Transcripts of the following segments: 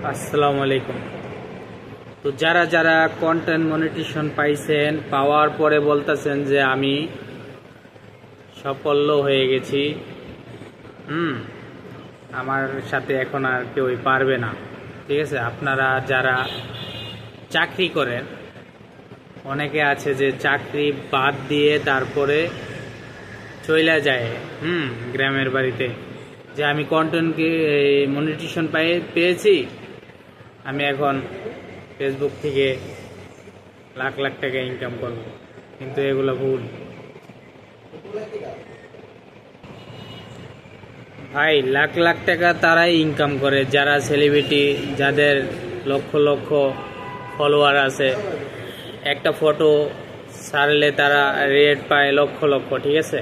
আসসালামু আলাইকুম। তো যারা যারা কন্টেন্ট মনিটাইজেশন পাইছেন, পাওয়ার পরে বলতেছেন যে আমি সাফল্য হয়ে গেছি, আমার সাথে এখন আর কেউই পারবে না। ঠিক আছে, আপনারা যারা চাকরি করেন, অনেকে আছে যে চাকরি বাদ দিয়ে তারপরে চলে যায় গ্রামের বাড়িতে, যে আমি কন্টেন্টকে মনিটাইজেশন পেয়েছি, আমি এখন ফেসবুক থেকে লাখ লাখ টাকা ইনকাম করব। কিন্তু এগুলো ভুল ভাই। লাখ লাখ টাকা তারাই ইনকাম করে যারা সেলিব্রিটি, যাদের লক্ষ লক্ষ ফলোয়ার আছে। একটা ফটো ছাড়লে তারা রেট পায় লক্ষ লক্ষ, ঠিক আছে।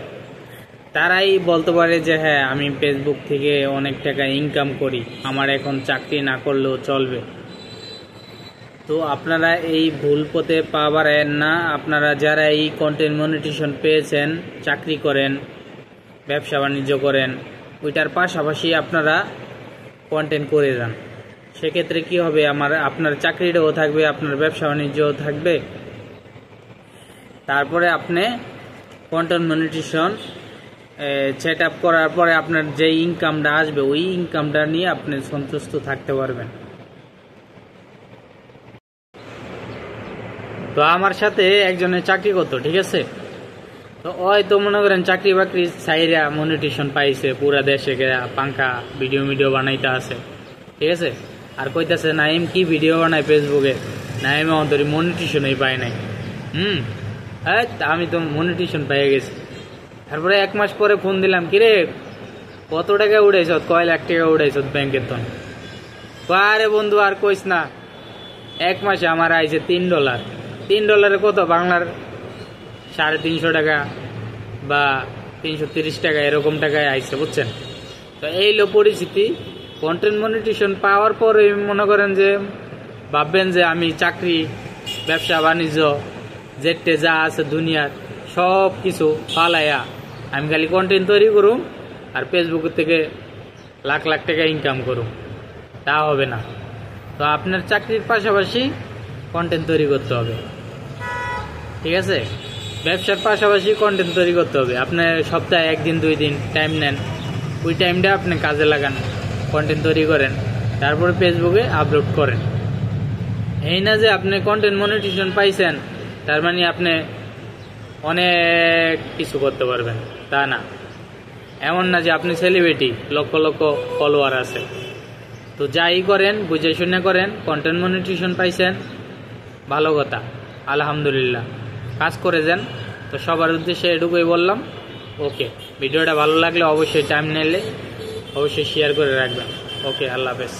তারাই বলতে পারে যে হ্যাঁ, আমি ফেসবুক থেকে অনেক টাকা ইনকাম করি, আমার এখন চাকরি না করলেও চলবে। তো আপনারা এই ভুল পথে পা বাড়ায়েন না। আপনারা যারা এই কন্টেন্ট মনিটাইজেশন পেয়েছেন, চাকরি করেন, ব্যবসা বাণিজ্য করেন, ওইটার পাশাপাশি আপনারা কন্টেন্ট করে যান। সেক্ষেত্রে কি হবে, আপনার চাকরিটাও থাকবে, আপনার ব্যবসা বাণিজ্যও থাকবে। তারপরে আপনি কন্টেন্ট মনিটাইজেশন সেট আপ করার পরে আপনার যে ইনকামটা আসবে, ওই ইনকামটা নিয়ে আপনি সন্তুষ্ট থাকতে পারবেন। তো আমার সাথে একজনের চাকরি করতো, ঠিক আছে। তো হয়তো মনে করেন চাকরি বাকরি সাইরা মনিটাইজেশন পাইছে, পুরা দেশে পাঙ্খা ভিডিও বানাইতে আছে, ঠিক আছে। আর কইতাছে নাইম কি ভিডিও বানায় ফেসবুকে, নাইমে অন্তরি মনিটাইজেশনই পায় নাই। আমি তো মনিটাইজেশন পেয়ে গেছি। তারপরে 1 মাস পরে ফোন দিলাম, কিরে কত টাকা উড়াইছ? কয় লাখ টাকা উড়াইছ ব্যাংকের তন। আরে বন্ধু আর কইস না, 1 মাসে আমার আইছে $3। $3 কত বাংলার 350 টাকা বা 330 টাকা, এরকম টাকায় আইছে, বুঝছেন। তো এই লো পরিস্থিতি। কন্টেন্ট মনিটাইজেশন পাওয়ার পরে মনে করেন যে ভাববেন যে আমি চাকরি, ব্যবসা বাণিজ্য, যেতে যা আছে দুনিয়ার সব কিছু পালাইয়া আমি খালি কন্টেন্ট তৈরি করুম আর ফেসবুক থেকে লাখ লাখ টাকা ইনকাম করুম, তা হবে না। তো আপনার চাকরির পাশাপাশি কন্টেন্ট তৈরি করতে হবে, ঠিক আছে। ব্যবসার পাশাপাশি কন্টেন্ট তৈরি করতে হবে। আপনার সপ্তাহে 1 দিন 2 দিন টাইম নেন, ওই টাইমটা আপনি কাজে লাগান, কন্টেন্ট তৈরি করেন, তারপরে ফেসবুকে আপলোড করেন। এই না যে আপনি কন্টেন্ট মনিটাইজেশন পাইছেন তার মানে আপনি অনেক কিছু করতে পারবেন, তা না। এমন না যে আপনি সেলিব্রিটি, লক্ষ লক্ষ ফলোয়ার আছে। তো যাই করেন বুঝে শুনে করেন। কন্টেন্ট মনিটাইজেশন পাইছেন, ভালো কথা, আলহামদুলিল্লাহ, কাজ করে যান। তো সবার উদ্দেশ্যে এটুকুই বললাম। ওকে, ভিডিওটা ভালো লাগলে অবশ্যই টাইম নিলে অবশ্যই শেয়ার করে রাখবেন। ওকে, আল্লাহ হাফেজ।